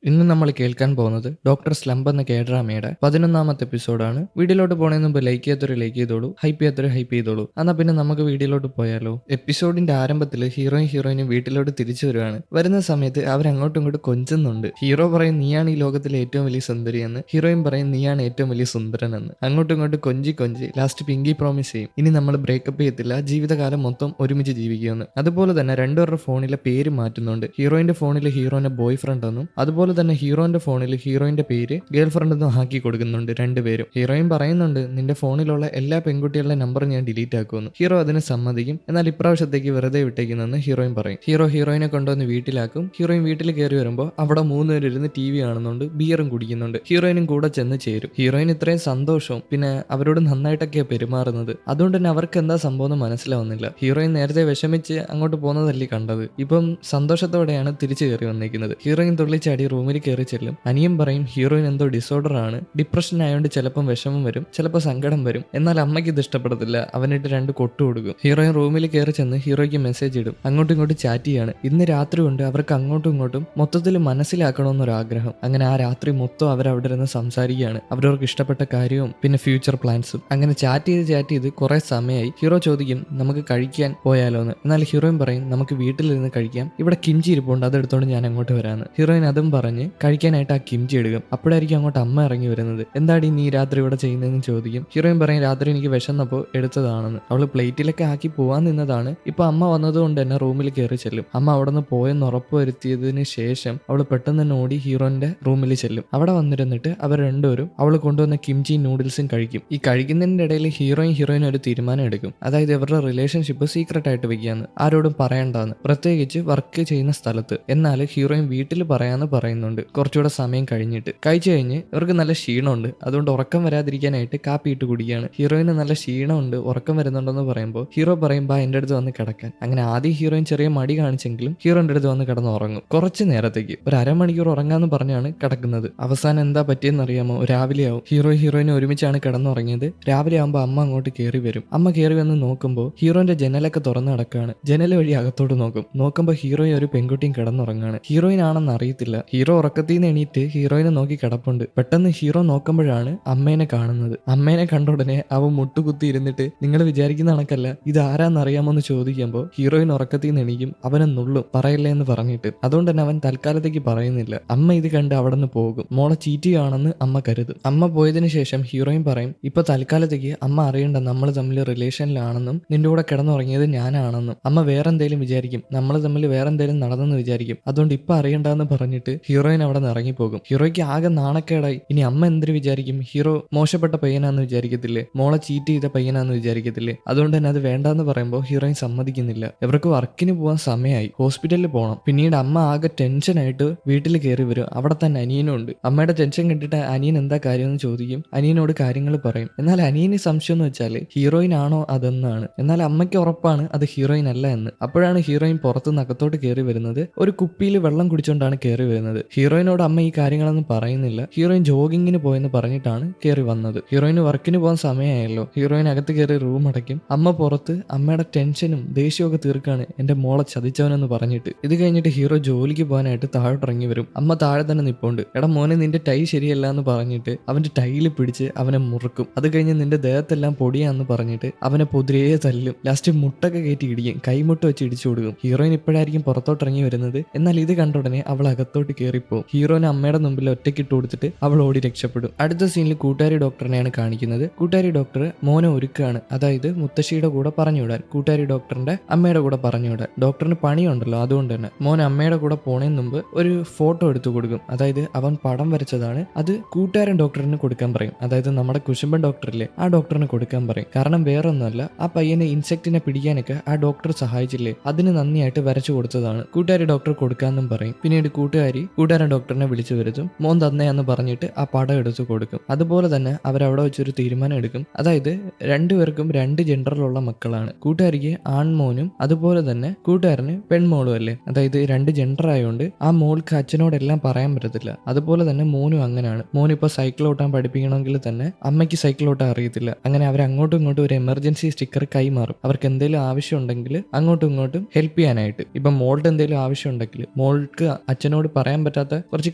ഇന്ന് നമ്മൾ കേൾക്കാൻ പോകുന്നത് ഡോക്ടർ സ്ലംബ് എന്ന കേഡ്രാമയുടെ 11ാമത്തെ എപ്പിസോഡാണ്. വീഡിയോയിലോട്ട് പോണതിന് മുമ്പ് ലൈക്ക് ചെയ്യാത്തൊരു ലൈക്ക് ചെയ്തോളൂ, ഹൈപ്പ് ചെയ്യാത്തൊരു ഹൈപ്പ് ചെയ്തോളൂ. എന്നാൽ പിന്നെ നമുക്ക് വീഡിയോയിലോട്ട് പോയാലോ. എപ്പിസോഡിന്റെ ആരംഭത്തിൽ ഹീറോയിനും വീട്ടിലോട്ട് തിരിച്ചു വരുവാണ്. വരുന്ന സമയത്ത് അവരങ്ങോട്ടും ഇങ്ങോട്ടും കൊഞ്ചുന്നുണ്ട്. ഹീറോ പറയും നീയാണ് ഈ ലോകത്തിലെ ഏറ്റവും വലിയ സുന്ദരി എന്ന്, ഹീറോയിൻ പറയും നീയാണ് ഏറ്റവും വലിയ സുന്ദരൻ എന്ന്. അങ്ങോട്ടും ഇങ്ങോട്ടും കൊഞ്ചി ലാസ്റ്റ് പിങ്കി പ്രോമിസ് ചെയ്യും ഇനി നമ്മൾ ബ്രേക്കപ്പ് ചെയ്യത്തില്ല, ജീവിതകാലം മൊത്തം ഒരുമിച്ച് ജീവിക്കുമെന്ന്. അതുപോലെ തന്നെ രണ്ടുപേരുടെ ഫോണിലെ പേര് മാറ്റുന്നുണ്ട്. ഹീറോയിന്റെ ഫോണിൽ ഹീറോന്റെ ബോയ് ഫ്രണ്ട് എന്നും അതുപോലെ തന്നെ ഹീറോന്റെ ഫോണിൽ ഹീറോയിന്റെ പേര് ഗേൾ ഫ്രണ്ട് എന്നും ആക്കി കൊടുക്കുന്നുണ്ട് രണ്ടുപേരും. ഹീറോയിൻ പറയുന്നുണ്ട് നിന്റെ ഫോണിലുള്ള എല്ലാ പെൺകുട്ടികളുടെ നമ്പർ ഞാൻ ഡിലീറ്റ് ആക്കുമെന്ന്. ഹീറോ അതിന് സമ്മതിക്കും. എന്നാൽ ഇപ്രാവശ്യത്തേക്ക് വെറുതെ വിട്ടേക്കുന്നെന്ന് ഹീറോയിൻ പറയും. ഹീറോയിനെ കൊണ്ടുവന്ന് വീട്ടിലാക്കും. ഹീറോയിൻ വീട്ടിൽ കയറി വരുമ്പോൾ അവിടെ മൂന്നുപേരിരുന്ന് ടി വി കാണുന്നുണ്ട്, ബിയറും കുടിക്കുന്നുണ്ട്. ഹീറോയിനും കൂടെ ചെന്ന് ചേരും. ഹീറോയിൻ ഇത്രയും സന്തോഷവും പിന്നെ അവരോട് നന്നായിട്ടൊക്കെയാണ് പെരുമാറുന്നത്. അതുകൊണ്ട് തന്നെ അവർക്ക് എന്താ സംഭവം മനസ്സിലാവുന്നില്ല. ഹീറോയിൻ നേരത്തെ വിഷമിച്ച് അങ്ങോട്ട് പോകുന്നതല്ലേ കണ്ടത്, ഇപ്പം സന്തോഷത്തോടെയാണ് തിരിച്ചു കയറി വന്നിരിക്കുന്നത്. ഹീറോയിൻ തുള്ളിച്ചാടി റൂമിൽ കയറി ചെല്ലും. അനിയൻ പറയും ഹീറോയിൻ എന്തോ ഡിസോർഡർ ആണ്, ഡിപ്രഷൻ ആയതുകൊണ്ട് ചിലപ്പം വിഷമം വരും, ചിലപ്പോൾ സങ്കടം വരും. എന്നാൽ അമ്മയ്ക്ക് ഇത് ഇഷ്ടപ്പെടത്തില്ല. അവനിട്ട് 2 കൊട്ടു കൊടുക്കും. ഹീറോയിൻ റൂമിൽ കയറി ചെന്ന് ഹീറോയ്ക്ക് മെസ്സേജ് ഇടും. അങ്ങോട്ടും ഇങ്ങോട്ടും ചാറ്റ് ചെയ്യാണ്. ഇന്ന് രാത്രി കൊണ്ട് അവർക്ക് അങ്ങോട്ടും ഇങ്ങോട്ടും മൊത്തത്തിൽ മനസ്സിലാക്കണമെന്നൊരാഗ്രഹം. അങ്ങനെ ആ രാത്രി മൊത്തം അവരവിടെ ഇരുന്ന് സംസാരിക്കുകയാണ്, അവരവർക്ക് ഇഷ്ടപ്പെട്ട കാര്യവും പിന്നെ ഫ്യൂച്ചർ പ്ലാൻസും. അങ്ങനെ ചാറ്റ് ചെയ്ത് കുറെ സമയമായി. ഹീറോ ചോദിക്കും നമുക്ക് കഴിക്കാൻ പോയാലോ എന്ന്. എന്നാൽ ഹീറോയിൻ പറയും നമുക്ക് വീട്ടിലിരുന്ന് കഴിക്കാം, ഇവിടെ കിംചി ഇരിപ്പുണ്ട്, അതെടുത്തോണ്ട് ഞാൻ അങ്ങോട്ട് വരാമെന്ന്. ഹീറോയിൻ അതും പറഞ്ഞ് കഴിക്കാനായിട്ട് ആ കിംചി എടുക്കും. അപ്പോഴായിരിക്കും അങ്ങോട്ട് അമ്മ ഇറങ്ങി വരുന്നത്. എന്താടി നീ രാത്രി ഇവിടെ ചെയ്യുന്നതെന്ന് ചോദിക്കും. ഹീറോയിൻ പറയും രാത്രി എനിക്ക് വിശന്നപ്പോൾ എടുത്തതാണെന്ന്. അവള് പ്ലേറ്റിലൊക്കെ ആക്കി പോവാൻ നിന്നതാണ്. ഇപ്പൊ അമ്മ വന്നതുകൊണ്ട് തന്നെ റൂമിൽ കയറി ചെല്ലും. അമ്മ അവിടെ നിന്ന് പോയെന്ന് ഉറപ്പ് വരുത്തിയതിന് ശേഷം അവള് പെട്ടെന്ന് തന്നെ ഓടി ഹീറോന്റെ റൂമിൽ ചെല്ലും. അവിടെ വന്നിരുന്നിട്ട് അവർ രണ്ടുപേരും അവള് കൊണ്ടുവന്ന കിംചി നൂഡിൽസും കഴിക്കും. ഈ കഴിക്കുന്നതിന്റെ ഇടയിൽ ഹീറോയിൻ ഒരു തീരുമാനം എടുക്കും. അതായത് ഇവരുടെ റിലേഷൻഷിപ്പ് സീക്രട്ട് ആയിട്ട് വെക്കാന്ന്, ആരോടും പറയണ്ടെന്ന്, പ്രത്യേകിച്ച് വർക്ക് ചെയ്യുന്ന സ്ഥലത്ത്. എന്നാൽ ഹീറോയിൻ വീട്ടിൽ പറയാന്ന് പറയുന്നുണ്ട് കുറച്ചുകൂടെ സമയം കഴിഞ്ഞിട്ട്. കഴിച്ചു കഴിഞ്ഞ് ഇവർക്ക് നല്ല ക്ഷീണമുണ്ട്, അതുകൊണ്ട് ഉറക്കം വരാതിരിക്കാനായിട്ട് കാപ്പി ഇട്ട് കുടിക്കുകയാണ്. ഹീറോയിന് നല്ല ക്ഷീണമുണ്ട്, ഉറക്കം വരുന്നുണ്ടെന്ന് പറയുമ്പോൾ ഹീറോ പറയും ബാ എൻ്റെ അടുത്ത് വന്ന് കിടക്കാൻ. അങ്ങനെ ആദ്യം ഹീറോയിൻ ചെറിയ മടി കാണിച്ചെങ്കിലും ഹീറോന്റെ അടുത്ത് വന്ന് കിടന്ന് ഉറങ്ങും. കുറച്ച് നേരത്തേക്ക് ഒരു അരമണിക്കൂർ ഉറങ്ങാന്ന് പറഞ്ഞാണ് കിടക്കുന്നത്. അവസാനം എന്താ പറ്റിയെന്ന് അറിയാമോ, രാവിലെ ആവും. ഹീറോയിനും ഒരുമിച്ചാണ് കിടന്നുറങ്ങിയത്. രാവിലെ ആകുമ്പോൾ അമ്മ അങ്ങോട്ട് കയറി വരും. അമ്മ കയറി വന്ന് നോക്കുമ്പോൾ ഹീറോന്റെ ജനലൊക്കെ തുറന്നു കിടക്കുകയാണ്. ജനൽ വഴി അകത്തോട്ട് നോക്കുമ്പോൾ ഹീറോയിൻ ഒരു പെൺകുട്ടിയും കിടന്നുറങ്ങാണ്. ഹീറോയിൻ ആണെന്ന് അറിയത്തില്ല. ഹീറോ ഉറക്കത്തിൽ നിന്ന് എണീറ്റ് ഹീറോയിനെ നോക്കി കിടപ്പുണ്ട്. പെട്ടെന്ന് ഹീറോ നോക്കുമ്പോഴാണ് അമ്മേനെ കാണുന്നത്. അമ്മേനെ കണ്ട ഉടനെ അവൻ മുട്ടുകുത്തി ഇരുന്നിട്ട് നിങ്ങൾ വിചാരിക്കുന്ന കണക്കല്ല, ഇത് ആരാന്നറിയാമോന്ന് ചോദിക്കുമ്പോൾ ഹീറോയിൻ ഉറക്കത്തിൽ നിന്ന് എണീക്കും. അവനെ നുള്ളും പറയില്ലേ എന്ന് പറഞ്ഞിട്ട്. അതുകൊണ്ട് തന്നെ അവൻ തൽക്കാലത്തേക്ക് പറയുന്നില്ല. അമ്മ ഇത് കണ്ട് അവിടെ നിന്ന് പോകും. മോളെ ചീറ്റിയാണെന്ന് അമ്മ കരുതും. അമ്മ പോയതിനു ശേഷം ഹീറോയിൻ പറയും ഇപ്പൊ തൽക്കാലത്തേക്ക് അമ്മ അറിയണ്ട നമ്മൾ തമ്മിൽ റിലേഷനിലാണെന്നും നിന്റെ കൂടെ കിടന്നുറങ്ങിയത് ഞാനാണെന്നും. അമ്മ വേറെന്തേലും വിചാരിക്കും, നമ്മൾ തമ്മിൽ വേറെന്തേലും നടന്നെന്ന് വിചാരിക്കും. അതുകൊണ്ട് ഇപ്പൊ അറിയണ്ടെന്ന് പറഞ്ഞിട്ട് ഹീറോയിൻ അവിടെ നിന്ന് ഇറങ്ങിപ്പോകും. ഹീറോയ്ക്ക് ആകെ നാണക്കേടായി. ഇനി അമ്മ എന്തൊരു വിചാരിക്കും, ഹീറോ മോശപ്പെട്ട പയ്യനാന്ന് വിചാരിക്കത്തില്ലേ, മോളെ ചീറ്റ് ചെയ്ത പയ്യനാന്ന് വിചാരിക്കത്തില്ലേ. അതുകൊണ്ട് തന്നെ അത് വേണ്ടാന്ന് പറയുമ്പോൾ ഹീറോയിൻ സമ്മതിക്കുന്നില്ല. ഇവർക്ക് വർക്കിന് പോകാൻ സമയമായി, ഹോസ്പിറ്റലിൽ പോകണം. പിന്നീട് അമ്മ ആകെ ടെൻഷനായിട്ട് വീട്ടിൽ കയറി വരും. അവിടെ തന്നെ അനിയനും ഉണ്ട്. അമ്മയുടെ ടെൻഷൻ കണ്ടിട്ട് അനിയൻ എന്താ കാര്യമെന്ന് ചോദിക്കും. അനിയനോട് കാര്യങ്ങൾ പറയും. എന്നാൽ അനിയന് സംശയം എന്ന് വെച്ചാൽ ഹീറോയിൻ ആണോ അതെന്നാണ്. എന്നാൽ അമ്മയ്ക്ക് ഉറപ്പാണ് അത് ഹീറോയിൻ അല്ല എന്ന്. അപ്പോഴാണ് ഹീറോയിൻ പുറത്ത് നഖത്തോട്ട് കയറി വരുന്നത്. ഒരു കുപ്പിയിൽ വെള്ളം കുടിച്ചുകൊണ്ടാണ് കയറി വരുന്നത്. ഹീറോയിനോട് അമ്മ ഈ കാര്യങ്ങളൊന്നും പറയുന്നില്ല. ഹീറോയിൻ ജോഗിങ്ങിന് പോയെന്ന് പറഞ്ഞിട്ടാണ് കയറി വന്നത്. ഹീറോയിന് വർക്കിന് പോകാൻ സമയമായല്ലോ. ഹീറോയിൻ അകത്ത് കയറി റൂം അടയ്ക്കും. അമ്മ പുറത്ത് അമ്മയുടെ ടെൻഷനും ദേഷ്യവും തീർക്കാണ് എന്റെ മോളെ ചതിച്ചവനെന്ന് പറഞ്ഞിട്ട്. ഇത് കഴിഞ്ഞിട്ട് ഹീറോ ജോലിക്ക് പോകാനായിട്ട് താഴോട്ടിറങ്ങി വരും. അമ്മ താഴെ തന്നെ നിപ്പുണ്ട്. എടാ മോനെ നിന്റെ ടൈ ശരിയല്ല എന്ന് പറഞ്ഞിട്ട് അവന്റെ ടൈയിൽ പിടിച്ച് അവനെ മുറുക്കും. അത് കഴിഞ്ഞ് നിന്റെ ദേഹത്തെല്ലാം പൊടിയാന്ന് പറഞ്ഞിട്ട് അവനെ പൊതിരേ തല്ലും. ലാസ്റ്റ് മുട്ടൊക്കെ കയറ്റി ഇടിക്കും, കൈമുട്ട വെച്ച് ഇടിച്ചു കൊടുക്കും. ഹീറോയിൻ ഇപ്പോഴായിരിക്കും പുറത്തോട്ടിറങ്ങി വരുന്നത്. എന്നാൽ ഇത് കണ്ട ഉടനെ അവൾ അകത്തോട്ട് കയറിപ്പോവും. ഹീറോനെ അമ്മയുടെ മുമ്പിൽ ഒറ്റയ്ക്കിട്ട് കൊടുത്തിട്ട് അവൾ ഓടി രക്ഷപ്പെടും. അടുത്ത സീനിൽ കൂട്ടുകാരി ഡോക്ടറിനെയാണ് കാണിക്കുന്നത്. കൂട്ടുകാരി ഡോക്ടർ മോനെ ഒരുക്കുകയാണ്, അതായത് മുത്തശ്ശിയുടെ കൂടെ പറഞ്ഞുവിടാൻ, കൂട്ടുകാരി ഡോക്ടറിന്റെ അമ്മയുടെ കൂടെ പറഞ്ഞുവിടാൻ. ഡോക്ടറിന് പണിയുണ്ടല്ലോ, അതുകൊണ്ട് തന്നെ മോൻ അമ്മയുടെ കൂടെ പോണതിന് മുമ്പ് ഒരു ഫോട്ടോ എടുത്തു കൊടുക്കും. അതായത് അവൻ പടം വരച്ചതാണ്. അത് കൂട്ടുകാരൻ ഡോക്ടറിന് കൊടുക്കാൻ പറയും. അതായത് നമ്മുടെ കുശുമ്പൻ ഡോക്ടറില്ലേ, ആ ഡോക്ടറിന് കൊടുക്കാൻ പറയും. കാരണം വേറെ ഒന്നുമല്ല, ആ പയ്യനെ ഇൻസെക്റ്റിനെ പിടിക്കാനൊക്കെ ആ ഡോക്ടർ സഹായിച്ചില്ലേ, അതിന് നന്ദിയായിട്ട് വരച്ചു കൊടുത്തതാണ്. കൂട്ടുകാരി ഡോക്ടർ കൊടുക്കാന്നും പറയും. പിന്നീട് കൂട്ടുകാരൻ ഡോക്ടറിനെ വിളിച്ചു വരുത്തും. മോൻ തന്നെയാന്ന് പറഞ്ഞിട്ട് ആ പടം എടുത്തു കൊടുക്കും. അതുപോലെ തന്നെ അവരവിടെ വെച്ചൊരു തീരുമാനം എടുക്കും. അതായത് രണ്ടുപേർക്കും 2 ജെൻഡറിലുള്ള മക്കളാണ്. കൂട്ടുകാരിക്ക് ആൺമോനും അതുപോലെ തന്നെ കൂട്ടുകാരന് പെൺമോളും അല്ലേ. അതായത് 2 ജെൻഡർ ആയതുകൊണ്ട് ആ മോൾക്ക് അച്ഛനോടെല്ലാം പറയാൻ പറ്റത്തില്ല. അതുപോലെ തന്നെ മോനും അങ്ങനെയാണ്. മോനിപ്പോൾ സൈക്കിൾ ഓട്ടാൻ പഠിപ്പിക്കണമെങ്കിൽ തന്നെ അമ്മയ്ക്ക് സൈക്കിൾ ഓട്ടാൻ അറിയത്തില്ല. അങ്ങനെ അവർ അങ്ങോട്ടും ഇങ്ങോട്ടും ഒരു എമർജൻസി സ്റ്റിക്കർ കൈമാറും. അവർക്ക് എന്തെങ്കിലും ആവശ്യം ഉണ്ടെങ്കിൽ അങ്ങോട്ടും ഇങ്ങോട്ടും ഹെൽപ്പ് ചെയ്യാനായിട്ട്. ഇപ്പം മോളുടെ എന്തെങ്കിലും ആവശ്യം ഉണ്ടെങ്കിൽ മോൾക്ക് അച്ഛനോട് പറയാൻ പറ്റാത്ത കുറച്ച്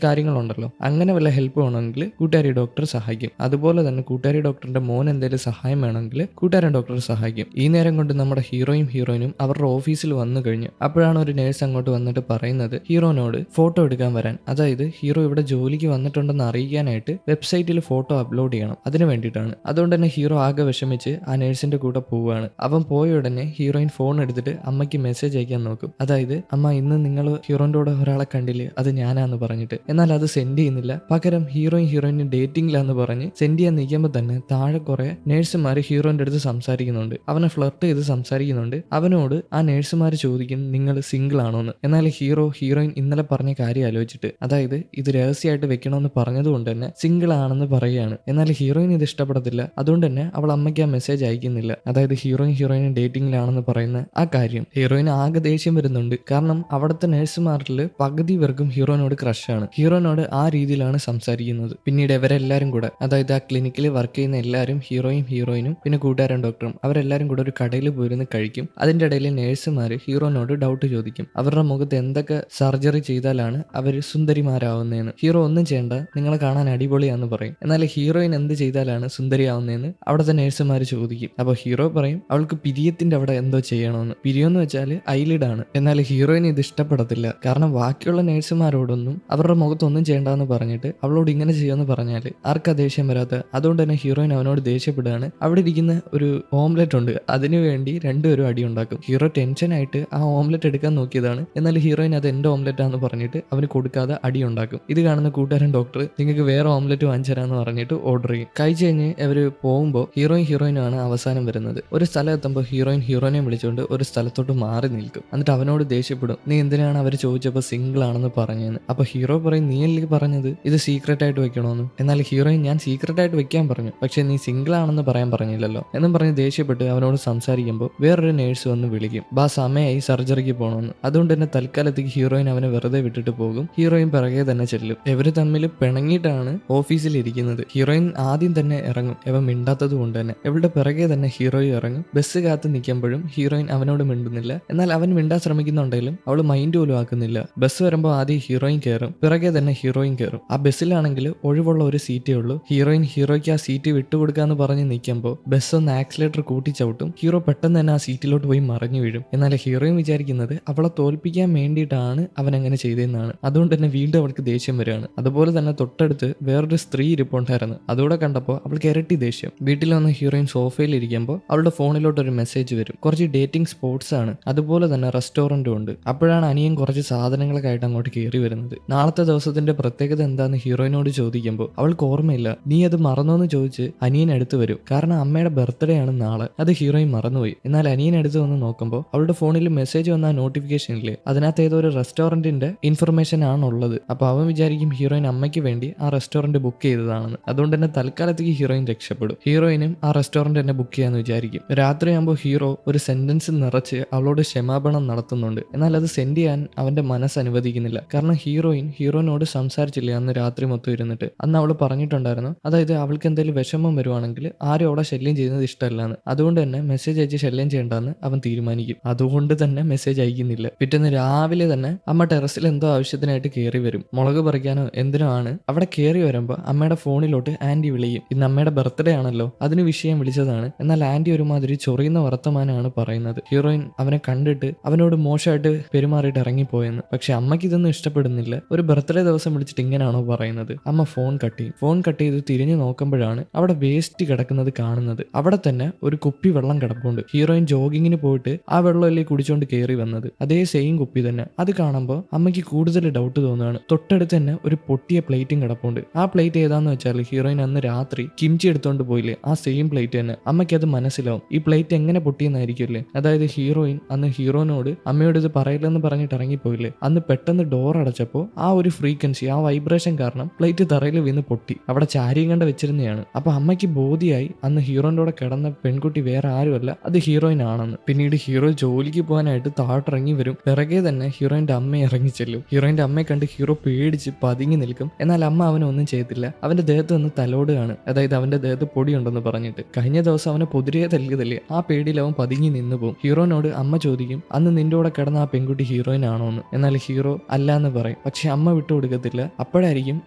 കാര്യങ്ങളുണ്ടല്ലോ, അങ്ങനെ വല്ല ഹെൽപ്പ് വേണമെങ്കിൽ കൂട്ടുകാരി ഡോക്ടർ സഹായിക്കും. അതുപോലെ തന്നെ കൂട്ടുകാരി ഡോക്ടറിന്റെ മോൻ എന്തെങ്കിലും സഹായം വേണമെങ്കിൽ കൂട്ടുകാരൻ ഡോക്ടർ സഹായിക്കും. ഈ നേരം കൊണ്ട് നമ്മുടെ ഹീറോയിനും അവരുടെ ഓഫീസിൽ വന്നു കഴിഞ്ഞു. അപ്പോഴാണ് ഒരു നേഴ്സ് അങ്ങോട്ട് വന്നിട്ട് പറയുന്നത് ഹീറോനോട് ഫോട്ടോ എടുക്കാൻ വരാൻ. അതായത് ഹീറോ ഇവിടെ ജോലിക്ക് വന്നിട്ടുണ്ടെന്ന് അറിയിക്കാനായിട്ട് വെബ്സൈറ്റിൽ ഫോട്ടോ അപ്ലോഡ് ചെയ്യണം, അതിന് വേണ്ടിയിട്ടാണ്. അതുകൊണ്ട് തന്നെ ഹീറോ ആകെ വിഷമിച്ച് ആ നേഴ്സിന്റെ കൂടെ പോവുകയാണ്. അവൻ പോയ ഉടനെ ഹീറോയിൻ ഫോൺ എടുത്തിട്ട് അമ്മയ്ക്ക് മെസ്സേജ് അയക്കാൻ നോക്കും. അതായത് അമ്മ, ഇന്ന് നിങ്ങൾ ഹീറോന്റെ കൂടെ ഒരാളെ കണ്ടില്ലേ, അത് ഞാനാന്ന് പറഞ്ഞിട്ട്. എന്നാൽ അത് സെൻഡ് ചെയ്യുന്നില്ല. പകരം ഹീറോയിന് ഡേറ്റിംഗിലാന്ന് പറഞ്ഞ് സെൻഡ് ചെയ്യാൻ നിൽക്കുമ്പോൾ തന്നെ താഴെ കുറെ നേഴ്സുമാർ ഹീറോന്റെ അടുത്ത് സംസാരിക്കുന്നുണ്ട്, അവനെ ഫ്ലർട്ട് ചെയ്ത് സംസാരിക്കുന്നുണ്ട്. അവനോട് ആ നേഴ്സുമാർ ചോദിക്കും നിങ്ങൾ സിംഗിൾ ആണോന്ന്. എന്നാൽ ഹീറോയിൻ ഇന്നലെ പറഞ്ഞ കാര്യം ആലോചിച്ചിട്ട്, അതായത് ഇത് രഹസ്യമായിട്ട് വെക്കണമെന്ന് പറഞ്ഞതുകൊണ്ട് തന്നെ സിംഗിൾ ആണെന്ന് പറയുകയാണ്. എന്നാൽ ഹീറോയിൻ ഇത് ഇഷ്ടപ്പെടത്തില്ല. അതുകൊണ്ട് തന്നെ അവൾ അമ്മയ്ക്ക് ആ മെസ്സേജ് അയക്കുന്നില്ല. അതായത് ഹീറോയിനും ഡേറ്റിംഗിലാണെന്ന് പറയുന്ന ആ കാര്യം. ഹീറോയിന് ആകെ ദേഷ്യം വരുന്നുണ്ട്. കാരണം അവിടുത്തെ നേഴ്സുമാരിൽ പകുതി പേർക്കും ഹീറോയിനോട് ക്രഷാണ്. ഹീറോയിനോട് ആ രീതിയിലാണ് സംസാരിക്കുന്നത്. പിന്നീട് ഇവരെല്ലാരും കൂടെ, അതായത് ആ ക്ലിനിക്കിൽ വർക്ക് ചെയ്യുന്ന എല്ലാവരും, ഹീറോയിനും പിന്നെ കൂട്ടുകാരൻ ഡോക്ടറും, അവരെല്ലാരും കൂടെ ഒരു കടയിൽ പോയിരുന്ന് കഴിക്കും. അതിന്റെ ഇടയിൽ നേഴ്സുമാർ ഹീറോനോട് ഡൗട്ട് ചോദിക്കും, അവരുടെ മുഖത്ത് എന്തൊക്കെ സർജറി ചെയ്താലാണ് അവർ സുന്ദരിമാരാവുന്നതെന്ന്. ഹീറോ ഒന്നും ചെയ്യേണ്ട, നിങ്ങളെ കാണാൻ അടിപൊളിയാന്ന് പറയും. എന്നാൽ ഹീറോയിൻ എന്ത് ചെയ്താലാണ് സുന്ദരിയാവുന്നതെന്ന് അവിടുത്തെ നേഴ്സുമാർ ചോദിക്കും. അപ്പോൾ ഹീറോ പറയും അവൾക്ക് പിരിയത്തിന്റെ അവിടെ എന്തോ ചെയ്യണമെന്ന്. പിരിയെന്ന് വെച്ചാൽ ഐലിഡാണ്. എന്നാൽ ഹീറോയിന് ഇത് ഇഷ്ടപ്പെടത്തില്ല. കാരണം ബാക്കിയുള്ള നേഴ്സുമാരോടൊന്നും അവരുടെ മുഖത്തൊന്നും ചെയ്യേണ്ടെന്ന് പറഞ്ഞിട്ട് അവളോട് ഇങ്ങനെ ചെയ്യുമെന്ന് പറഞ്ഞാൽ ആർക്കാ ദേഷ്യം വരാത്ത. അതുകൊണ്ട് തന്നെ ഹീറോയിൻ അവനോട് ദേഷ്യപ്പെടുകയാണ്. അവിടെ ഇരിക്കുന്ന ഒരു ഓംലെറ്റ് ഉണ്ട്, അതിനുവേണ്ടി രണ്ടുപേരും അടി ഉണ്ടാക്കും. ഹീറോ ടെൻഷനായിട്ട് ആ ഓംലെറ്റ് എടുക്കാൻ നോക്കിയതാണ്. എന്നാൽ ഹീറോയിൻ അത് എന്റെ ഓംലെറ്റ് ആണെന്ന് പറഞ്ഞിട്ട് അവന് കൊടുക്കാതെ അടി ഉണ്ടാക്കും. ഇത് കാണുന്ന കൂട്ടുകാരൻ ഡോക്ടർ നിങ്ങൾക്ക് വേറെ ഓംലെറ്റ് വാങ്ങിച്ചരാന്ന് പറഞ്ഞിട്ട് ഓർഡർ ചെയ്യും. കഴിച്ച് കഴിഞ്ഞ് അവര് പോകുമ്പോൾ ഹീറോയിനാണ് അവസാനം വരുന്നത്. ഒരു സ്ഥലം എത്തുമ്പോൾ ഹീറോയിനെ വിളിച്ചുകൊണ്ട് ഒരു സ്ഥലത്തോട്ട് മാറി നിൽക്കും. എന്നിട്ട് അവനോട് ദേഷ്യപ്പെടും, നീ എന്തിനാണ് അവർ ചോദിച്ചപ്പോൾ സിംഗിൾ ആണെന്ന് പറഞ്ഞതെന്ന്. അപ്പൊ ഹീറോ പറയും, നീ അല്ലേ പറഞ്ഞത് ഇത് സീക്രട്ട് ആയിട്ട് വെക്കണമെന്ന്. എന്നാൽ ഹീറോയിൻ, ഞാൻ സീക്രട്ട് ആയിട്ട് വെക്കാൻ പറഞ്ഞു, പക്ഷെ നീ സിംഗിൾ ആണെന്ന് പറയാൻ പറഞ്ഞില്ലല്ലോ എന്നും പറഞ്ഞ് ദേഷ്യപ്പെട്ട് അവനോട് സംസാരിക്കുമ്പോൾ വേറൊരു നേഴ്സ് വന്ന് വിളിക്കും, ബാ സമയമായി സർജറിക്ക് പോകണമെന്ന്. അതുകൊണ്ട് തന്നെ തൽക്കാലത്തേക്ക് ഹീറോയിൻ അവനെ വെറുതെ വിട്ടിട്ട് പോകും. ഹീറോയിൻ പിറകെ തന്നെ ചെല്ലും. ഇവര് തമ്മിൽ പിണങ്ങിയിട്ടാണ് ഓഫീസിൽ ഇരിക്കുന്നത്. ഹീറോയിൻ ആദ്യം തന്നെ ഇറങ്ങും, ഇവ മിണ്ടാത്തത് കൊണ്ട് തന്നെ. ഇവളുടെ പിറകെ തന്നെ ഹീറോയും ഇറങ്ങും. ബസ് കാത്ത് നിൽക്കുമ്പോഴും ഹീറോയിൻ അവനോട് മിണ്ടുന്നില്ല. എന്നാൽ അവൻ മിണ്ടാൻ ശ്രമിക്കുന്നുണ്ടെങ്കിലും അവൾ മൈൻഡ് പോലും ആക്കുന്നില്ല. ബസ് വരുമ്പോൾ ആദ്യം ഹീറോയിൻ കയറും, പിറകെ തന്നെ ഹീറോയിൻ കയറും. ആ ബസ്സിലാണെങ്കിൽ ഒഴിവുള്ള ഒരു സീറ്റേ ഉള്ളൂ. ഹീറോയ്ക്ക് ആ സീറ്റ് വിട്ടുകൊടുക്കാന്ന് പറഞ്ഞ് നിൽക്കുമ്പോൾ ബസ് ഒന്ന് ആക്സിലേറ്റർ കൂട്ടി ചവിട്ടും. ഹീറോ പെട്ടെന്ന് തന്നെ ആ സീറ്റിലോട്ട് പോയി മറിഞ്ഞു വീഴും. എന്നാൽ ഹീറോയിൻ വിചാരിക്കുന്നത് അവളെ തോൽപ്പിക്കാൻ വേണ്ടിയിട്ടാണ് അവൻ അങ്ങനെ ചെയ്തതെന്നാണ്. അതുകൊണ്ട് തന്നെ വീണ്ടും അവൾക്ക് ദേഷ്യം വരികയാണ്. അതുപോലെ തന്നെ തൊട്ടടുത്ത് വേറൊരു സ്ത്രീ ഇരിപ്പുണ്ടായിരുന്നു. അതോടെ കണ്ടപ്പോൾ അവൾക്ക് ഇരട്ടി ദേഷ്യം. വീട്ടിൽ വന്ന് ഹീറോയിൻ സോഫയിൽ ഇരിക്കുമ്പോൾ അവളുടെ ഫോണിലോട്ട് ഒരു മെസ്സേജ് വരും. കുറച്ച് ഡേറ്റിംഗ് സ്പോട്സ് ആണ്, അതുപോലെ തന്നെ റെസ്റ്റോറന്റും ഉണ്ട്. അപ്പോഴാണ് അനിയൻ കുറച്ച് സാധനങ്ങളൊക്കെ ആയിട്ട് അങ്ങോട്ട് കയറി വരുന്നത്. നാളത്തെ ദിവസത്തിന്റെ പ്രത്യേകത എന്താന്ന് ഹീറോയിനോട് ചോദിക്കുമ്പോൾ അവൾക്ക് ഓർമ്മയില്ല. നീ അത് മറന്നോന്ന് ചോദിച്ച് അനിയൻ അടുത്ത് വരും. കാരണം അമ്മയുടെ ബർത്ത്ഡേ ആണ് നാളെ. അത് ഹീറോയിൻ മറന്നുപോയി. എന്നാൽ അനിയൻ അടുത്ത് വന്ന് നോക്കുമ്പോൾ അവളുടെ ഫോണിൽ മെസ്സേജ് വന്ന നോട്ടിഫിക്കേഷനില് അതിനകത്ത് ഏതോ ഒരു റെസ്റ്റോറന്റിന്റെ ഇൻഫർമേഷൻ ആണുള്ളത്. അപ്പൊ അവൻ വിചാരിക്കും ഹീറോയിൻ അമ്മയ്ക്ക് വേണ്ടി ആ റെസ്റ്റോറന്റ് ബുക്ക് ചെയ്തതാണെന്ന്. അതുകൊണ്ട് തന്നെ തൽക്കാലത്തേക്ക് ഹീറോയിൻ രക്ഷപ്പെടും. ഹീറോയിനും ആ റെസ്റ്റോറന്റ് തന്നെ ബുക്ക് ചെയ്യാന്ന് വിചാരിക്കും. രാത്രിയാകുമ്പോൾ ഹീറോ ഒരു സെന്റൻസ് നിറച്ച് അവളോട് ക്ഷമാപണം നടത്തുന്നുണ്ട്. എന്നാൽ അത് സെൻഡ് ചെയ്യാൻ അവന്റെ മനസ്സ് അനുവദിക്കുന്നില്ല. കാരണം ഹീറോയിനോട് സംസാരിച്ചില്ല അന്ന് രാത്രി മൊത്തം ഇരുന്നിട്ട്. അന്ന് അവൾ പറഞ്ഞിട്ടുണ്ടായിരുന്നു, അതായത് അവൾക്ക് എന്തെങ്കിലും വിഷമം വരുവാണെങ്കിൽ ആരും അവളെ ശല്യം ചെയ്യുന്നത് ഇഷ്ടമല്ലാന്ന്. അതുകൊണ്ട് തന്നെ മെസ്സേജ് അയച്ച് ശല്യം ചെയ്യേണ്ടെന്ന് അവൻ തീരുമാനിക്കും. അതുകൊണ്ട് തന്നെ മെസ്സേജ് അയക്കുന്നില്ല. പിറ്റേന്ന് രാവിലെ തന്നെ അമ്മ ടെറസിൽ എന്തോ ആവശ്യത്തിനായിട്ട് കയറി വരും. മുളക് പറിക്കാനോ എന്തിനോ ആണ്. അവിടെ കയറി വരുമ്പോൾ അമ്മയുടെ ഫോണിലോട്ട് ആന്റി വിളിയും. ഇന്ന് അമ്മയുടെ ബർത്ത്ഡേ ആണല്ലോ, അതിന് വിഷയം വിളിച്ചതാണ്. എന്നാൽ ആന്റി ഒരുമാതിരി ചൊറിയുന്ന വർത്തമാനമാണ് പറയുന്നത്. ഹീറോയിൻ അവനെ കണ്ടിട്ട് അവനോട് മോശമായിട്ട് പെരുമാറിയിട്ട് ഇറങ്ങിപ്പോയെന്ന്. പക്ഷെ അമ്മയ്ക്ക് ഇതൊന്നും ഇഷ്ടപ്പെടുന്നില്ല. ഒരു ബർത്ത്ഡേ ദിവസം വിളിച്ചിട്ട് ഇങ്ങനെയാണോ പറയുന്നത്. അമ്മ ഫോൺ കട്ട് ചെയ്ത് തിരിഞ്ഞു നോക്കുമ്പോഴാണ് അവിടെ വേസ്റ്റ് കിടക്കുന്നത് കാണുന്നത്. അവിടെ തന്നെ ഒരു കുപ്പി വെള്ളം കിടപ്പുണ്ട്. ഹീറോയിൻ ജോഗിങ്ങിന് പോയിട്ട് ആ വെള്ളമല്ലേ കുടിച്ചോണ്ട് കയറി വന്നത്. അതേ സെയിം കുപ്പി തന്നെ. അത് കാണുമ്പോൾ അമ്മയ്ക്ക് കൂടുതൽ ഡൗട്ട് തോന്നുകയാണ്. തൊട്ടടുത്ത് തന്നെ ഒരു പൊട്ടിയ പ്ലേറ്റും കിടപ്പുണ്ട്. ആ പ്ലേറ്റ് ഏതാന്ന് വെച്ചാൽ ഹീറോയിൻ അന്ന് രാത്രി കിംചി എടുത്തോണ്ട് പോയില്ലേ, ആ സെയിം പ്ലേറ്റ് തന്നെ. അമ്മയ്ക്ക് അത് മനസ്സിലാവും, ഈ പ്ലേറ്റ് എങ്ങനെ പൊട്ടിയെന്നായിരിക്കുമല്ലേ. അതായത് ഹീറോയിൻ അന്ന് ഹീറോനോട് അമ്മയോട് ഇത് പറയില്ലെന്ന് പറഞ്ഞിട്ട് ഇറങ്ങിപ്പോയില്ലേ, അന്ന് പെട്ടെന്ന് ഡോർ അടച്ചപ്പോൾ ആ ഒരു ഫ്രീക്വൻസി, ആ വൈബ്രേഷൻ കാരണം പ്ലേറ്റ് തറയിൽ വീണ് പൊട്ടി. അവിടെ ചാരിയും കണ്ട് വെച്ചിരുന്നതാണ്. അപ്പൊ അമ്മയ്ക്ക് ബോധ്യായി അന്ന് ഹീറോന്റെ കൂടെ കിടന്ന പെൺകുട്ടി വേറെ ആരുമല്ല, അത് ഹീറോയിൻ ആണെന്ന്. പിന്നീട് ഹീറോ ജോലിക്ക് പോകാനായിട്ട് താഴോട്ടിറങ്ങി വരും. പിറകെ തന്നെ ഹീറോയിന്റെ അമ്മ ഇറങ്ങി ചെല്ലും. ഹീറോയിന്റെ അമ്മയെ കണ്ട് ഹീറോ പേടിച്ച് പതുങ്ങി നിൽക്കും. എന്നാൽ അമ്മ അവനൊന്നും ചെയ്തില്ല. അവന്റെ ദേഹത്ത് നിന്ന് തലോടുകയാണ്. അതായത് അവന്റെ ദേഹത്ത് പൊടിയുണ്ടെന്ന് പറഞ്ഞിട്ട്. കഴിഞ്ഞ ദിവസം അവനെ പൊതിരെ തല്ലിയതല്ലേ, ആ പേടിയിൽ അവൻ പതുങ്ങി നിന്നു പോകും. ഹീറോനോട് അമ്മ ചോദിക്കും, അന്ന് നിന്റെ കൂടെ കിടന്ന ആ പെൺകുട്ടി ഹീറോയിൻ ആണോ എന്ന്. എന്നാൽ ഹീറോ അല്ല എന്ന് പറയും. പക്ഷെ അമ്മ വിട്ടുകൊടുക്കത്തില്ല. അപ്പോഴായിരിക്കും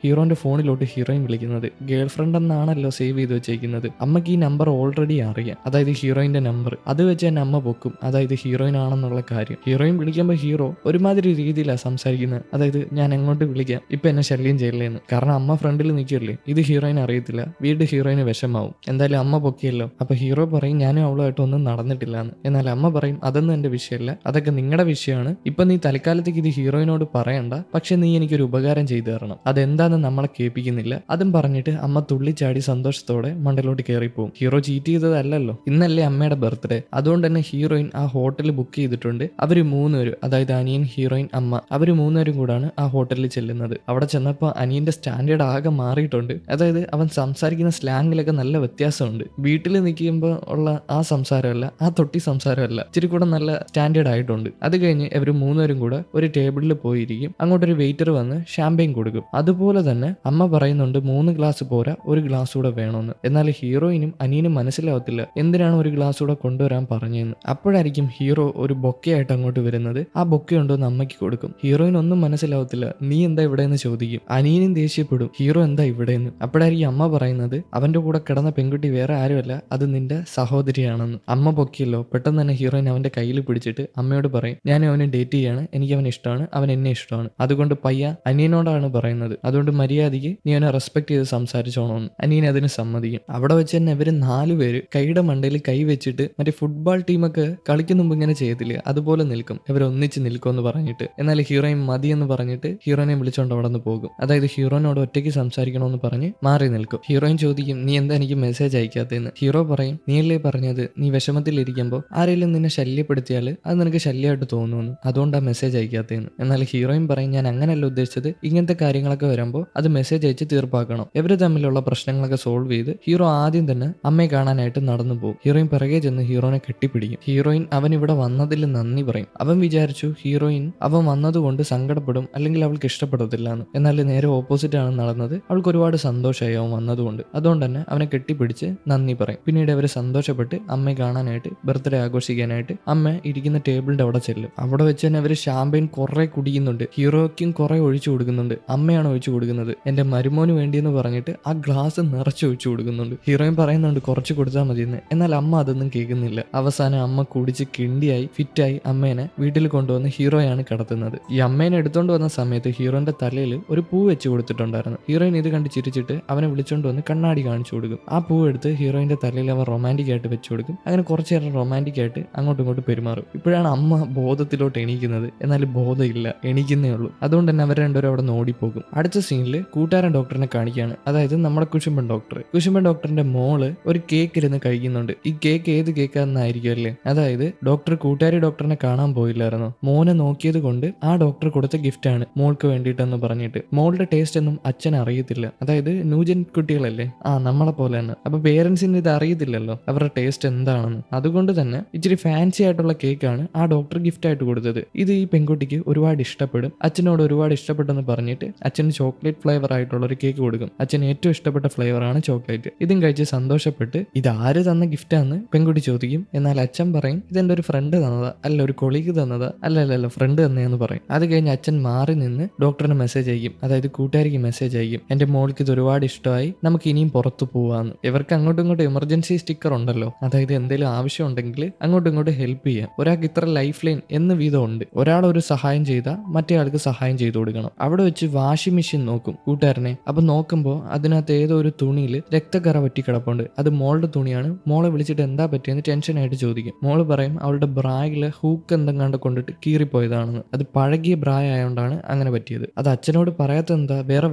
ഹീറോന്റെ ഫോണിലോട്ട് ഹീറോയിൻ വിളിക്കുന്നത്. ഗേൾ ഫ്രണ്ട് എന്നാണല്ലോ സേവ് ചെയ്ത് വെച്ചേക്കുന്നത്. അമ്മയ്ക്ക് ഈ നമ്പർ ഓൾറെഡി അറിയാം, അതായത് ഹീറോയിന്റെ നമ്പർ. അത് വെച്ച് തന്നെ അമ്മ പൊക്കും, അതായത് ഹീറോയിൻ ആണെന്നുള്ള കാര്യം. ഹീറോയിൻ വിളിക്കുമ്പോൾ ഹീറോ ഒരുമാതിരി രീതിയിലാണ് സംസാരിക്കുന്നത്, അതായത് ഞാൻ എങ്ങോട്ട് വിളിക്കാം, ഇപ്പൊ എന്നെ ശല്യം ചെയ്യില്ലേന്ന്. കാരണം അമ്മ ഫ്രണ്ടിൽ നിൽക്കില്ലേ, ഇത് ഹീറോയിൻ അറിയത്തില്ല. വീണ്ടും ഹീറോയിന് വിഷമാവും. എന്തായാലും അമ്മ പൊക്കിയല്ലോ. അപ്പൊ ഹീറോ പറയും ഞാനും അവളുമായിട്ട് ഒന്നും നടന്നിട്ടില്ല എന്ന്. എന്നാൽ അമ്മ പറയും അതൊന്നും എന്റെ വിഷയമല്ല, അതൊക്കെ നിങ്ങളുടെ വിഷയമാണ്. ഇപ്പൊ നീ തൽക്കാലത്തേക്ക് ഇത് ഹീറോയിനോട് പറയണ്ട, പക്ഷെ നീ എനിക്കൊരു ഉപകാരം ചെയ്തു തരണം. അതെന്താന്ന് നമ്മളെ കേൾപ്പിക്കുന്നില്ല. അതും പറഞ്ഞിട്ട് അമ്മ തുള്ളിച്ചാടി സന്തോഷത്തോടെ മണ്ടലോട്ട് കയറിപ്പോവും. ഹീറോ ചീറ്റ് ചെയ്തതല്ലല്ലോ, ഇന്നല്ലേ അമ്മയുടെ ബർത്ത്ഡേ. അതുകൊണ്ട് തന്നെ ഹീറോയിൻ ആ ഹോട്ടൽ ബുക്ക് ചെയ്തിട്ടുണ്ട്. അവര് മൂന്നുപേരും, അതായത് അനിയൻ, ഹീറോയിൻ, അമ്മ, അവര് മൂന്നുപേരും കൂടാണ് ആ ഹോട്ടലിൽ ചെല്ലുന്നത്. അവിടെ ചെന്നപ്പോൾ അനിയന്റെ സ്റ്റാൻഡേർഡ് ആകെ മാറിയിട്ടുണ്ട്. അതായത് അവൻ സംസാരിക്കുന്ന സ്ലാങ്ങിലൊക്കെ നല്ല വ്യത്യാസമുണ്ട്. വീട്ടിൽ നിൽക്കുമ്പോൾ ഉള്ള ആ സംസാരമല്ല, ആ തൊട്ടി സംസാരമല്ല, ഇച്ചിരി കൂടെ നല്ല സ്റ്റാൻഡേർഡ് ആയിട്ടുണ്ട്. അത് കഴിഞ്ഞ് ഇവർ മൂന്നുപേരും കൂടെ ഒരു ടേബിളിൽ പോയിരിക്കും. അങ്ങോട്ടൊരു വെയിറ്റർ വന്ന് ഷാമ്പയിൻ കൊടുക്കും. അതുപോലെ തന്നെ അമ്മ പറയുന്നുണ്ട് 3 ഗ്ലാസ് പോരാ, ഒരു ഗ്ലാസ് കൂടെ വേണമെന്ന്. എന്നാൽ ഹീറോയിനും അനിയനും മനസ്സിലാവത്തില്ല എന്തിനാണ് ഒരു ഗ്ലാസ് കൂടെ കൊണ്ടുവരാൻ പറഞ്ഞതെന്ന്. അപ്പോഴായിരിക്കും ഹീറോ ഒരു ബൊക്കയായിട്ട് അങ്ങോട്ട് വരുന്നത്. ആ ബൊക്ക കൊണ്ടുവന്ന് അമ്മയ്ക്ക് കൊടുക്കും. ഹീറോയിൻ ഒന്നും മനസ്സിലാവത്തില്ല, നീ എന്താ ഇവിടെ എന്ന് ചോദിക്കും. അനിയനും ദേഷ്യപ്പെടും, ഹീറോ എന്താ ഇവിടെയെന്ന്. അപ്പോഴായിരിക്കും അമ്മ പറയുന്നത് അവന്റെ കൂടെ കിടന്ന പെൺകുട്ടി വേറെ ആരുമല്ല, അത് നിന്റെ സഹോദരിയാണെന്ന്. അമ്മ പൊക്കിയല്ലോ. പെട്ടെന്ന് തന്നെ ഹീറോയിൻ അവന്റെ കയ്യിൽ പിടിച്ചിട്ട് അമ്മയോട് പറയും ഞാൻ അവനെ ഡേറ്റ് ചെയ്യാണ്, എനിക്ക് അവനെ ഇഷ്ടമാണ്, അവൻ എന്നെ ഇഷ്ടമാണ്. അതുകൊണ്ട് പയ്യ അനിയനോടാണ് പറയുന്നത്, അതുകൊണ്ട് മര്യാദയ്ക്ക് നീ അവനെ റെസ്പെക്ട് ചെയ്ത് സംസാരിച്ചോണമെന്ന്. അനിയൻ അതിന് സമ്മതിക്കും. അവിടെ വെച്ച് തന്നെ ഇവര് 4 പേര് കൈയുടെ മണ്ടയിൽ കൈ വെച്ചിട്ട് മറ്റേ ഫുട്ബോൾ ടീമൊക്കെ കളിക്കുന്ന മുമ്പ് ഇങ്ങനെ ചെയ്യത്തില്ല, അതുപോലെ നിൽക്കും. ഇവർ ഒന്നിച്ച് നിൽക്കുമെന്ന് പറഞ്ഞിട്ട്. എന്നാൽ ഹീറോയിൻ മതിയെന്ന് പറഞ്ഞിട്ട് ഹീറോയിനെ വിളിച്ചോണ്ട് അവിടെ നിന്ന് പോകും. അതായത് ഹീറോയിനോട് ഒറ്റയ്ക്ക് സംസാരിക്കണമെന്ന് പറഞ്ഞ് മാറി നിൽക്കും. ഹീറോയിൻ ചോദിക്കും നീ എന്താ എനിക്ക് മെസ്സേജ് അയക്കാത്തതെന്ന്. ഹീറോ പറയും നീയല്ലേ പറഞ്ഞത് നീ വിഷമത്തിലിരിക്കുമ്പോൾ ആരെങ്കിലും നിന്നെ ശല്യപ്പെടുത്തിയാൽ അത് നിനക്ക് ശല്യമായിട്ട് തോന്നുന്നു, അതുകൊണ്ടാണ് മെസ്സേജ് അയക്കാത്തതെന്ന്. എന്നാൽ ഹീറോയിൻ പറയും ഞാൻ അങ്ങനെയല്ല ഉദ്ദേശിച്ചത്, ഇങ്ങനത്തെ കാര്യങ്ങളൊക്കെ വരുമ്പോൾ അത് മെസ്സേജ് അയച്ച് തീർപ്പാക്കണം. ഇവര് തമ്മിലുള്ള പ്രശ്നങ്ങളൊക്കെ സോൾവ് ചെയ്ത് ഹീറോ ആദ്യം തന്നെ അമ്മയെ കാണാനായിട്ട് നടന്നു പോകും. ഹീറോയിൻ പിറകെ ചെന്ന് ഹീറോനെ കെട്ടിപ്പിടിക്കും. ഹീറോയിൻ അവൻ ഇവിടെ വന്നതിൽ നന്ദി പറയും. അവൻ വിചാരിച്ചു ഹീറോയിൻ അവൻ വന്നതുകൊണ്ട് സങ്കടപ്പെടും, അല്ലെങ്കിൽ അവൾക്ക് ഇഷ്ടപ്പെടത്തില്ല എന്ന്. എന്നാൽ നേരെ ഓപ്പോസിറ്റ് ആണ് നടന്നത്. അവൾക്ക് ഒരുപാട് സന്തോഷമായി അവൻ വന്നതുകൊണ്ട്. അതുകൊണ്ട് തന്നെ അവനെ കെട്ടിപ്പിടിച്ച് നന്ദി പറയും. പിന്നീട് അവര് സന്തോഷപ്പെട്ട് അമ്മയെ കാണാനായിട്ട് ബർത്ത്ഡേ ആഘോഷിക്കാനായിട്ട് അമ്മ ഇരിക്കുന്ന ടേബിളിന്റെ അവിടെ ചെല്ലും. അവിടെ വെച്ച് തന്നെ അവര് ഷാമ്പയിൻ കുറെ കുടിക്കുന്നുണ്ട്. ഹീറോയ്ക്കും കുറെ ഒഴിച്ചു കൊടുക്കുന്നുണ്ട്. അമ്മയാണ് ഒഴിച്ചു കൊടുക്കുന്നത്. എന്റെ മരുമോന് വേണ്ടിയെന്ന് പറഞ്ഞിട്ട് ആ ഗ്ലാസ് നിറച്ച് ഒഴിച്ചു കൊടുക്കുന്നുണ്ട്. ഹീറോയിൻ പറയുന്നുണ്ട് കുറച്ച് കൊടുത്താൽ മതിയെന്ന്. എന്നാൽ അമ്മ അതൊന്നും കേൾക്കുന്നില്ല. അവസാനം അമ്മ കുടിച്ച് കിണ്ടിയായി ഫിറ്റായി അമ്മേനെ വീട്ടിൽ കൊണ്ടുവന്ന് ഹീറോയാണ് കിടത്തുന്നത്. ഈ അമ്മേനെ എടുത്തോണ്ട് വന്ന സമയത്ത് ഹീറോന്റെ തലയിൽ ഒരു പൂ വെച്ച് കൊടുത്തിട്ടുണ്ടായിരുന്നു. ഹീറോയിൻ ഇത് കണ്ട് ചിരിച്ചിട്ട് അവനെ വിളിച്ചോണ്ട് വന്ന് കണ്ണാടി കാണിച്ചു കൊടുക്കും. ആ പൂ എടുത്ത് ഹീറോയിന്റെ തലയിൽ അവൻ റൊമാൻറ്റിക് ആയിട്ട് വെച്ചു കൊടുക്കും. അങ്ങനെ കുറച്ചു നേരം റൊമാൻറ്റിക് ആയിട്ട് അങ്ങോട്ടും ഇങ്ങോട്ടും പെരുമാറും. ഇപ്പോഴാണ് അമ്മ ബോധത്തിലോട്ട് എണീക്കുന്നത്. എന്നാൽ ബോധമില്ല, എണീക്കുന്നേ ഉള്ളൂ. അതുകൊണ്ട് തന്നെ അവർ രണ്ടുപേരും അവിടെ നിന്ന് ഓടിപ്പോകും. അടുത്ത സീനിൽ കൂട്ടുകാരൻ ഡോക്ടറിനെ കാണിക്കുകയാണ്. അതായത് നമ്മുടെ കുശുമ്പൻ ഡോക്ടർ. കുശുമ്പൻ ഡോക്ടറിന്റെ മോള് ഒരു കേക്ക് ഇരുന്ന് കഴിക്കുന്നുണ്ട്. ഈ കേക്ക് ഏത് കേക്കാന്നായിരിക്കും അല്ലേ? അതായത് ഡോക്ടർ കൂട്ടുകാരി ഡോക്ടറിനെ കാണാൻ പോയില്ലായിരുന്നു, മോനെ നോക്കിയത് കൊണ്ട് ആ ഡോക്ടർ കൊടുത്ത ഗിഫ്റ്റ് ആണ് മോൾക്ക് വേണ്ടിയിട്ടെന്ന് പറഞ്ഞിട്ട്. മോളുടെ ടേസ്റ്റ് ഒന്നും അച്ഛൻ അറിയത്തില്ല. അതായത് ന്യൂജൻ കുട്ടികളല്ലേ, നമ്മളെ പോലെ തന്നെ. അപ്പൊ പേരൻസിന് ഇത് അറിയത്തില്ലല്ലോ അവരുടെ ടേസ്റ്റ് എന്താണെന്ന്. അതുകൊണ്ട് തന്നെ ഇച്ചിരി ഫാൻസി ആയിട്ടുള്ള കേക്കാണ് ആ ഡോക്ടർ ഗിഫ്റ്റ് ആയിട്ട് കൊടുത്തത്. ഇത് ഈ പെൺകുട്ടിക്ക് ഒരുപാട് ഇഷ്ടപ്പെടും. അച്ഛനോട് ഒരുപാട് ഇഷ്ടപ്പെട്ടെന്ന് പറഞ്ഞിട്ട് അച്ഛന് ചോക്ലേറ്റ് ഫ്ലേവർ ആയിട്ടുള്ള ഒരു കേക്ക് കൊടുക്കും. അച്ഛന് ഏറ്റവും ഇഷ്ടപ്പെട്ട ഫ്ലേവർ ആണ് ചോക്ലേറ്റ്. ഇതും കഴിച്ച് സന്തോഷപ്പെട്ട് ഇത് ആര് തന്ന ഗിഫ്റ്റാന്ന് പെൺകുട്ടി ചോദിക്കും. എന്നാൽ അച്ഛൻ പറയും ഇതെന്റെ ഒരു ഫ്രണ്ട് തന്നതാ, അല്ല ഒരു കൊളീഗ് തന്നതാ, അല്ലല്ലോ ഫ്രണ്ട് തന്നെയെന്ന് പറയും. അത് കഴിഞ്ഞ് അച്ഛൻ മാറി നിന്ന് ഡോക്ടറിന് മെസ്സേജ് അയക്കും. അതായത് കൂട്ടുകാരിക്ക് മെസ്സേജ് അയക്കും, എന്റെ മോൾക്ക് ഇത് ഒരുപാട് ഇഷ്ടമായി, നമുക്ക് ഇനിയും പുറത്തു പോവാന്ന്. ഇവർക്ക് അങ്ങോട്ടും ഇങ്ങോട്ടും എമർജൻസി സ്റ്റിക്കർ ഉണ്ടല്ലോ, അതായത് എന്തെങ്കിലും ആവശ്യം ഉണ്ടെങ്കിൽ അങ്ങോട്ടും ഇങ്ങോട്ടും ഹെൽപ്പ് ചെയ്യാം. ഒരാൾക്ക് ഇത്ര ലൈഫ് ലൈൻ എന്ന് വീതം ഉണ്ട്. ഒരാൾ ഒരു സഹായം ചെയ്താൽ മറ്റേ ആൾക്ക് സഹായം ചെയ്തു കൊടുക്കണം. അവിടെ വെച്ച് വാഷിംഗ് മെഷീൻ നോക്കും കൂട്ടുകാരനെ. അപ്പൊ നോക്കുമ്പോൾ അതിനകത്ത് ഏതോ ഒരു തുണിയിൽ രക്തക്കറ പറ്റി കിടപ്പുണ്ട്. അത് മോളുടെ തുണിയാണ്. മോളെ വിളിച്ചിട്ട് എന്താ പറ്റിയെന്ന് ടെൻഷനായിട്ട് ചോദിക്കും. മോള് പറയും അവളുടെ ബ്രായില് ഹൂക്ക് എന്തെങ്ങാണ്ട് കൊണ്ടിട്ട് കീറിപ്പോയതാണെന്ന്. അത് പഴകിയ ബ്രായ ആയതുകൊണ്ടാണ് അങ്ങനെ പറ്റിയത്. അത് അച്ഛനോട് പറയാത്ത എന്താ, വേറെ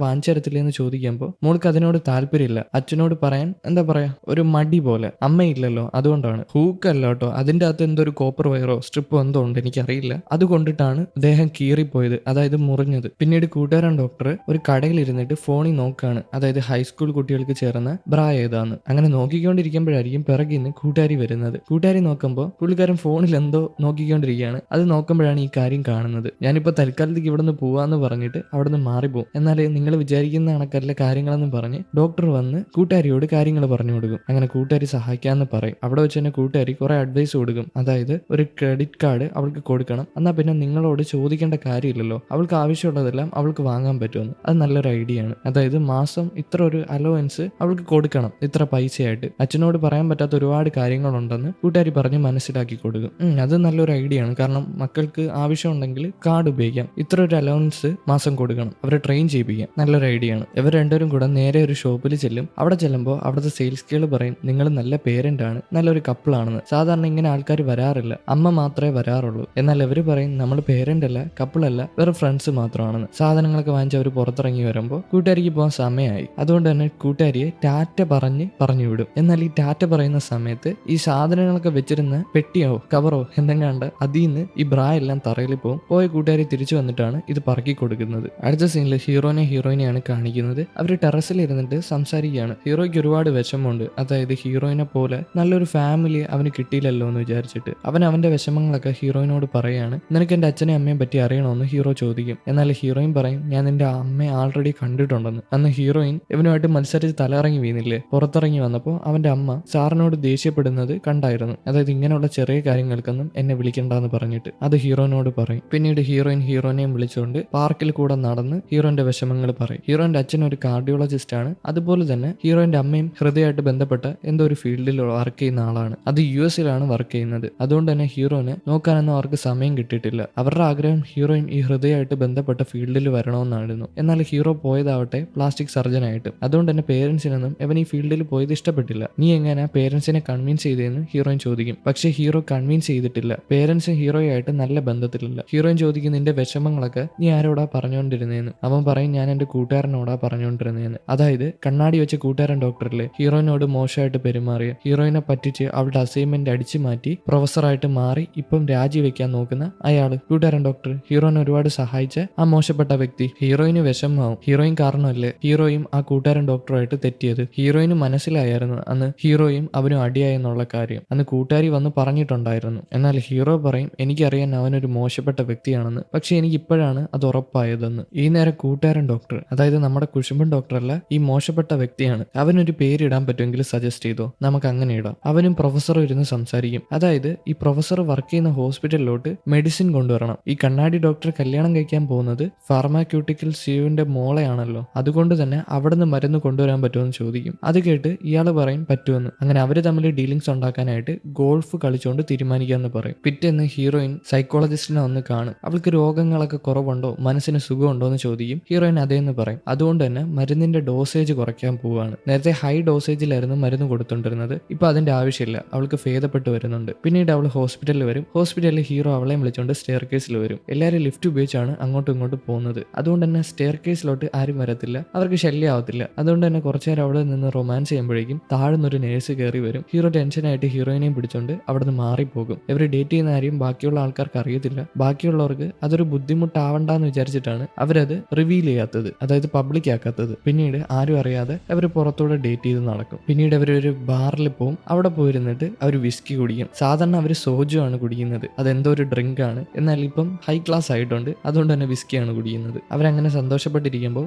വാങ്ങിച്ചരത്തില്ലെന്ന് ചോദിക്കുമ്പോൾ മോൾക്ക് അതിനോട് താല്പര്യമില്ല. അച്ഛനോട് പറയാൻ എന്താ പറയാ, ഒരു മടി പോലെ. അമ്മയില്ലല്ലോ, അതുകൊണ്ടാണ്. ഹൂക്ക് അല്ല കേട്ടോ, അതിന്റെ അകത്ത് എന്തോ ഒരു കോപ്പർ വയറോ സ്ട്രിപ്പോ എന്തോ ഉണ്ട്, എനിക്കറിയില്ല. അത് കൊണ്ടിട്ടാണ് ദേഹം കീറിപ്പോയത്, അതായത് മുറിഞ്ഞത്. പിന്നീട് കൂട്ടുകാരൻ ഡോക്ടർ ഒരു കടയിൽ ഇരുന്നിട്ട് ഫോണിൽ നോക്കാണ്, അതായത് ഹൈസ്കൂൾ കുട്ടികൾക്ക് ചേർന്ന ബ്രാ ഏതാന്ന്. അങ്ങനെ നോക്കിക്കൊണ്ടിരിക്കുമ്പോഴായിരിക്കും പിറകിൽ നിന്ന് കൂട്ടുകാരി വരുന്നത്. കൂട്ടുകാരി നോക്കുമ്പോൾ പുള്ളിക്കാരൻ ഫോണിൽ എന്തോ നോക്കിക്കൊണ്ടിരിക്കുകയാണ്. അത് നോക്കുമ്പോഴാണ് ഈ കാര്യം കാണുന്നത്. ഞാനിപ്പോ തൽക്കാലത്തേക്ക് ഇവിടെ നിന്ന് പോവാന്ന് പറഞ്ഞിട്ട് അവിടെ നിന്ന് മാറിപ്പോകും. എന്നാലേ നിങ്ങൾ വിചാരിക്കുന്ന കണക്കല്ല കാര്യങ്ങളെന്ന് പറഞ്ഞ് ഡോക്ടർ വന്ന് കൂട്ടുകാരിയോട് കാര്യങ്ങൾ പറഞ്ഞു കൊടുക്കും. അങ്ങനെ കൂട്ടുകാരി സഹായിക്കാന്ന് പറയും. അവിടെ വെച്ച് തന്നെ കൂട്ടുകാരി കുറെ അഡ്വൈസ് കൊടുക്കും. അതായത് ഒരു ക്രെഡിറ്റ് കാർഡ് അവൾക്ക് കൊടുക്കണം, എന്നാൽ പിന്നെ നിങ്ങളോട് ചോദിക്കേണ്ട കാര്യമില്ലല്ലോ, അവൾക്ക് ആവശ്യമുള്ളതെല്ലാം അവൾക്ക് വാങ്ങാൻ പറ്റുമെന്ന്. അത് നല്ലൊരു ഐഡിയ ആണ്. അതായത് മാസം ഇത്ര ഒരു അലവൻസ് അവൾക്ക് കൊടുക്കണം, ഇത്ര പൈസയായിട്ട്. അച്ഛനോട് പറയാൻ പറ്റാത്ത ഒരുപാട് കാര്യങ്ങളുണ്ടെന്ന് കൂട്ടുകാരി പറഞ്ഞ് മനസ്സിലാക്കി കൊടുക്കും. അത് നല്ലൊരു ഐഡിയ ആണ്. കാരണം മക്കൾക്ക് ആവശ്യമുണ്ടെങ്കിൽ കാർഡ് ഉപയോഗിക്കാം. ഇത്ര ഒരു അലവൻസ് മാസം കൊടുക്കണം, അവരെ ട്രെയിൻ ചെയ്യിപ്പിക്കാം. നല്ലൊരു ഐഡിയ ആണ്. ഇവർ രണ്ടുപേരും കൂടെ നേരെ ഒരു ഷോപ്പിൽ ചെല്ലും. അവിടെ ചെല്ലുമ്പോൾ അവിടുത്തെ സെയിൽസ് ഗേൾ പറയും, നിങ്ങൾ നല്ല പേരന്റ് ആണ്, നല്ലൊരു കപ്പിളാണെന്ന്. സാധാരണ ഇങ്ങനെ ആൾക്കാർ വരാറില്ല, അമ്മ മാത്രമേ വരാറുള്ളൂ. എന്നാൽ ഇവർ പറയും നമ്മൾ പേരന്റ് അല്ല, കപ്പിളല്ല, വേറെ ഫ്രണ്ട്സ് മാത്രമാണെന്ന്. സാധനങ്ങളൊക്കെ വാങ്ങിച്ച് അവർ പുറത്തിറങ്ങി വരുമ്പോൾ കൂട്ടുകാരിക്ക് പോകാൻ സമയമായി. അതുകൊണ്ട് തന്നെ കൂട്ടുകാരിയെ ടാറ്റ പറഞ്ഞു വിടും. എന്നാൽ ഈ ടാറ്റ പറയുന്ന സമയത്ത് ഈ സാധനങ്ങളൊക്കെ വെച്ചിരുന്ന പെട്ടിയോ കവറോ എന്തെങ്കിലും അതിൽ നിന്ന് ഈ ബ്രാ എല്ലാം തറയിൽ പോകും. പോയ കൂട്ടുകാരി തിരിച്ചു വന്നിട്ടാണ് ഇത് പറക്കി കൊടുക്കുന്നത്. അടുത്ത സീനിൽ ഹീറോയിനെയാണ് കാണിക്കുന്നത്. അവർ ടെറസിൽ ഇരുന്നിട്ട് സംസാരിക്കുകയാണ്. ഹീറോയ്ക്ക് ഒരുപാട് വിഷമമുണ്ട്. അതായത് ഹീറോയിനെ പോലെ നല്ലൊരു ഫാമിലി അവന് കിട്ടിയില്ലല്ലോ എന്ന് വിചാരിച്ചിട്ട് അവന്റെ വിഷമങ്ങളൊക്കെ ഹീറോയിനോട് പറയാണ്. നിനക്ക് എന്റെ അച്ഛനെയും അമ്മയും പറ്റി അറിയണമെന്ന് ഹീറോ ചോദിക്കും. എന്നാൽ ഹീറോയിൻ പറയും, ഞാൻ നിന്റെ അമ്മയെ ആൾറെഡി കണ്ടിട്ടുണ്ടെന്ന്. അന്ന് ഹീറോയിൻ ഇവനുമായിട്ട് മത്സരിച്ച് തലയിറങ്ങി വീണില്ലേ, പുറത്തിറങ്ങി വന്നപ്പോൾ അവന്റെ അമ്മ സാറിനോട് ദേഷ്യപ്പെടുന്നത് കണ്ടായിരുന്നു. അതായത് ഇങ്ങനെയുള്ള ചെറിയ കാര്യങ്ങൾക്കൊന്നും എന്നെ വിളിക്കണ്ടെന്ന് പറഞ്ഞിട്ട് അത് ഹീറോയിനോട് പറയും. പിന്നീട് ഹീറോയിനെയും വിളിച്ചുകൊണ്ട് പാർക്കിൽ കൂടെ നടന്ന് ഹീറോന്റെ വിഷമങ്ങൾ പറയും. ഹീറോന്റെ അച്ഛൻ ഒരു കാർഡിയോളജിസ്റ്റ് ആണ്. അതുപോലെ തന്നെ ഹീറോയിന്റെ അമ്മയും ഹൃദയമായിട്ട് ബന്ധപ്പെട്ട എന്തോ ഒരു ഫീൽഡിൽ വർക്ക് ചെയ്യുന്ന ആളാണ്. അത് US-ലാണ് വർക്ക് ചെയ്യുന്നത്. അതുകൊണ്ട് തന്നെ ഹീറോനെ നോക്കാനൊന്നും അവർക്ക് സമയം കിട്ടിയിട്ടില്ല. അവരുടെ ആഗ്രഹം ഹീറോയിൻ ഈ ഹൃദയമായിട്ട് ബന്ധപ്പെട്ട ഫീൽഡിൽ വരണമെന്നായിരുന്നു. എന്നാൽ ഹീറോ പോയതാവട്ടെ പ്ലാസ്റ്റിക് സർജൻ ആയിട്ട്. അതുകൊണ്ട് തന്നെ പേരൻസിനൊന്നും അവൻ ഈ ഫീൽഡിൽ പോയത് ഇഷ്ടപ്പെട്ടില്ല. നീ എങ്ങനെ പേരൻസിനെ കൺവിൻസ് ചെയ്തതെന്ന് ഹീറോയിൻ ചോദിക്കും. പക്ഷെ ഹീറോ കൺവിൻസ് ചെയ്തിട്ടില്ല. പേരൻസ് ഹീറോയായിട്ട് നല്ല ബന്ധത്തിലില്ല. ഹീറോയിൻ ചോദിക്കും, നിന്റെ വിഷമങ്ങളൊക്കെ നീ ആരോടാ പറഞ്ഞുകൊണ്ടിരുന്നേന്ന്. അവൻ പറയും, ഞാൻ എന്റെ കൂട്ടുകാരനോടാ പറഞ്ഞുകൊണ്ടിരുന്നേന്ന്. അതായത് കണ്ണാടി വെച്ച് കൂട്ടുകാരൻ ഡോക്ടറിലെ ഹീറോയിനോട് മോശമായിട്ട് പെരുമാറിയ, ഹീറോയിനെ പറ്റിച്ച് അവളുടെ അസൈൻമെന്റ് അടിച്ചു മാറ്റി പ്രൊഫസറായിട്ട് മാറി ഇപ്പം രാജിവെക്കാൻ നോക്കുന്ന അയാള് കൂട്ടുകാരൻ ഡോക്ടർ, ഹീറോയിനെ ഒരുപാട് സഹായിച്ച ആ മോശപ്പെട്ട വ്യക്തി. ഹീറോയിന് വിഷമമാവും. ഹീറോയിൻ കാരണമല്ലേ ഹീറോയും ആ കൂട്ടുകാരൻ ഡോക്ടറുമായിട്ട് തെറ്റിയത്. ഹീറോയിന് മനസ്സിലായിരുന്നു അന്ന് ഹീറോയും അവനും അടിയായെന്നുള്ള കാര്യം. അന്ന് കൂട്ടുകാരി വന്ന് പറഞ്ഞിട്ടുണ്ടായിരുന്നു. എന്നാൽ ഹീറോ പറയും, എനിക്കറിയാൻ അവനൊരു മോശപ്പെട്ട വ്യക്തിയാണെന്ന്, പക്ഷെ എനിക്ക് ഇപ്പോഴാണ് അത് ഉറപ്പായതെന്ന്. ഈ നേരം കൂട്ടുകാരൻ ഡോക്ടർ, അതായത് നമ്മുടെ കുശുമ്പൻ ഡോക്ടറല്ല, ഈ മോശപ്പെട്ട വ്യക്തിയാണ്. അവനൊരു പേരിടാൻ പറ്റുമെങ്കിൽ സജസ്റ്റ് ചെയ്തോ, നമുക്ക് അങ്ങനെ ഇടാം. അവനും പ്രൊഫസറും ഇരുന്ന് സംസാരിക്കും. അതായത് ഈ പ്രൊഫസർ വർക്ക് ചെയ്യുന്ന ഹോസ്പിറ്റലിലോട്ട് മെഡിസിൻ കൊണ്ടുവരണം. ഈ കണ്ണാടി ഡോക്ടർ കല്യാണം കഴിക്കാൻ പോകുന്നത് ഫാർമാക്യൂട്ടിക്കൽ സിയുവിന്റെ മോളെയാണല്ലോ. അതുകൊണ്ട് തന്നെ അവിടുന്ന് മരുന്ന് കൊണ്ടുവരാൻ പറ്റുമെന്ന് ചോദിക്കും. അത് കേട്ട് ഇയാൾ പറയും പറ്റുമെന്ന്. അങ്ങനെ അവര് തമ്മിൽ ഡീലിങ്സ് ഉണ്ടാക്കാനായിട്ട് ഗോൾഫ് കളിച്ചുകൊണ്ട് തീരുമാനിക്കാന്ന് പറയും. പിറ്റേന്ന് ഹീറോയിൻ സൈക്കോളജിസ്റ്റിനെ ഒന്ന് കാണും. അവൾക്ക് രോഗങ്ങളൊക്കെ കുറവുണ്ടോ, മനസ്സിന് സുഖമുണ്ടോ എന്ന് ചോദിക്കും. ഹീറോയിൻ അതേന്ന് പറയും. അതുകൊണ്ട് തന്നെ മരുന്നിന്റെ ഡോസേജ് കുറയ്ക്കാൻ പോവുകയാണ്. നേരത്തെ ഹൈ ഡോസേജിലായിരുന്നു മരുന്ന് കൊടുത്തോണ്ടിരുന്നത്. ഇപ്പൊ അതിന്റെ ആവശ്യമില്ല, അവൾക്ക് ഭേദപ്പെട്ട് വരുന്നുണ്ട്. പിന്നീട് അവൾ ഹോസ്പിറ്റലിൽ വരും. ഹോസ്പിറ്റലിൽ ഹീറോ അവളെയും വിളിച്ചുകൊണ്ട് സ്റ്റെയർ കേസിൽ വരും. എല്ലാവരും ലിഫ്റ്റ് ഉപയോഗിച്ചാണ് അങ്ങോട്ടും ഇങ്ങോട്ടും പോകുന്നത്. അതുകൊണ്ട് തന്നെ സ്റ്റെയർ കേസിലോട്ട് ആരും വരത്തില്ല, അവർക്ക് ശല്യമാവത്തില്ല. അതുകൊണ്ട് തന്നെ കുറച്ചു നേരം അവിടെ നിന്ന് റൊമാൻസ് ചെയ്യുമ്പോഴേക്കും താഴ്ന്നൊരു നേഴ്സ് കയറി വരും. ഹീറോ ടെൻഷനായിട്ട് ഹീറോയിനെയും പിടിച്ചോണ്ട് അവിടെ നിന്ന് മാറിപ്പോകും. ഇവർ ഡേറ്റ് ചെയ്യുന്ന കാര്യം ബാക്കിയുള്ള ആൾക്കാർക്ക് അറിയത്തില്ല. ബാക്കിയുള്ളവർക്ക് അതൊരു ബുദ്ധിമുട്ടാവണ്ടെന്ന് വിചാരിച്ചിട്ടാണ് അവരത് റിവീൽ ചെയ്യാത്തത്, അതായത് പബ്ലിക് ആക്കാത്തത്. പിന്നീട് ആരും അറിയാതെ അവർ പുറത്തൂടെ ഡേറ്റ് ചെയ്ത് നടക്കും. പിന്നീട് അവരൊരു ബാറിൽ പോകും. അവിടെ പോയിരുന്നിട്ട് അവർ വിസ്കി കുടിക്കും. സാധാരണ അവർ സോജു ആണ് കുടിക്കുന്നത്, അതെന്തോ ഒരു ഡ്രിങ്ക് ആണ്. എന്നാൽ ഇപ്പം ഹൈ ക്ലാസ് ആയിട്ടുണ്ട്, അതുകൊണ്ട് തന്നെ വിസ്കിയാണ് കുടിക്കുന്നത്. അവരങ്ങനെ സന്തോഷപ്പെട്ടിരിക്കുമ്പോൾ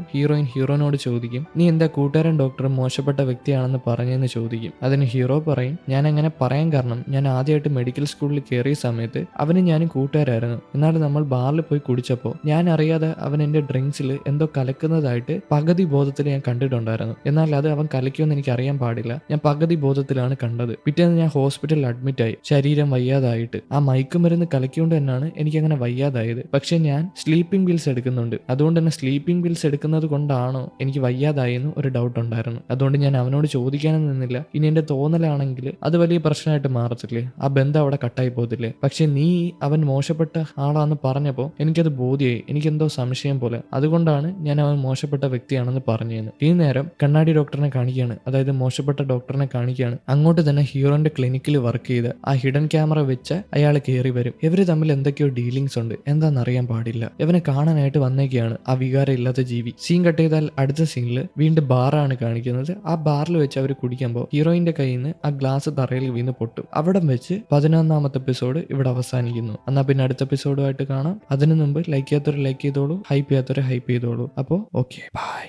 ഹീറോനോട് ചോദിക്കും, നീ എന്താ കൂട്ടുകാരൻ ഡോക്ടർ മോശപ്പെട്ട വ്യക്തിയാണെന്ന് പറഞ്ഞെന്ന് ചോദിക്കും. അതിന് ഹീറോ പറയും, ഞാൻ അങ്ങനെ പറയാൻ കാരണം ഞാൻ ആദ്യമായിട്ട് മെഡിക്കൽ സ്കൂളിൽ കയറിയ സമയത്ത് അവന് ഞാനും കൂട്ടുകാരായിരുന്നു. എന്നാൽ നമ്മൾ ബാറിൽ പോയി കുടിച്ചപ്പോൾ ഞാൻ അറിയാതെ അവൻ എന്റെ ഡ്രിങ്ക്സിൽ എന്തോ കലക്കുന്നതായിട്ട് പകുതി ബോധത്തിൽ ഞാൻ കണ്ടിട്ടുണ്ടായിരുന്നു. എന്നാൽ അത് അവൻ കലക്കുമെന്ന് എനിക്ക് അറിയാൻ പാടില്ല. ഞാൻ പകുതി ബോധത്തിലാണ് കണ്ടത്. പിറ്റേന്ന് ഞാൻ ഹോസ്പിറ്റലിൽ അഡ്മിറ്റായി, ശരീരം വയ്യാതായിട്ട്. ആ മയക്കുമരുന്ന് കലക്കിക്കൊണ്ട് തന്നെയാണ് എനിക്ക് അങ്ങനെ വയ്യാതായത്. പക്ഷെ ഞാൻ സ്ലീപ്പിംഗ് പിൽസ് എടുക്കുന്നുണ്ട്. അതുകൊണ്ട് തന്നെ സ്ലീപ്പിംഗ് പിൽസ് എടുക്കുന്നത് കൊണ്ടാണോ എനിക്ക് വയ്യാതായെന്ന് ഒരു ഡൗട്ട് ഉണ്ടായിരുന്നു. അതുകൊണ്ട് ഞാൻ അവനോട് ചോദിക്കാനും നിന്നില്ല. ഇനി എന്റെ തോന്നലാണെങ്കിൽ അത് വലിയ പ്രശ്നമായിട്ട് മാറത്തില്ലേ, ആ ബന്ധം അവിടെ കട്ടായി പോകത്തില്ലേ. പക്ഷെ നീ അവൻ മോശപ്പെട്ട ആളാന്ന് പറഞ്ഞപ്പോൾ എനിക്കത് ബോധ്യമായി. എനിക്കെന്തോ സംശയം പോലെ. അതുകൊണ്ടാണ് ഞാൻ അവൻ മോശപ്പെട്ട വ്യക്തിയാണെന്ന് പറഞ്ഞതെന്ന്. ഈ നേരം കണ്ണാടി ഡോക്ടറിനെ കാണിക്കുകയാണ്, അതായത് മോശപ്പെട്ട ഡോക്ടറിനെ കാണിക്കുകയാണ്. അങ്ങോട്ട് തന്നെ ഹീറോന്റെ ക്ലിനിക്കിൽ വർക്ക് ചെയ്ത് ആ ഹിഡൻ ക്യാമറ വെച്ച് അയാൾ കയറി വരും. ഇവര് തമ്മിൽ എന്തൊക്കെയോ ഡീലിങ്സ് ഉണ്ട്, എന്താണെന്നറിയാൻ പാടില്ല. ഇവനെ കാണാനായിട്ട് വന്നേക്കാണ് ആ വികാരം ഇല്ലാത്ത ജീവി. സീൻ കട്ട് ചെയ്താൽ അടുത്ത സീനിൽ വീണ്ടും ബാറാണ് കാണിക്കുന്നത്. ആ ബാറിൽ വെച്ച് അവർ കുടിക്കുമ്പോൾ ഹീറോയിന്റെ കയ്യിൽ നിന്ന് ആ ഗ്ലാസ് തറയിൽ വീണ് പൊട്ടും. അവിടെ വെച്ച് 11ാമത്തെ എപ്പിസോഡ് ഇവിടെ അവസാനിക്കുന്നു. എന്നാ പിന്നെ അടുത്ത എപ്പിസോഡുമായിട്ട് കാണാം. അതിനു മുമ്പ് ലൈക്ക് ചെയ്യാത്തവർ ലൈക്ക് ചെയ്തോളൂ, ഹൈപ്പ് ചെയ്യാത്തവർ ഹൈപ്പ് ചെയ്തോളൂ. അപ്പോൾ ഓക്കെ, ബൈ.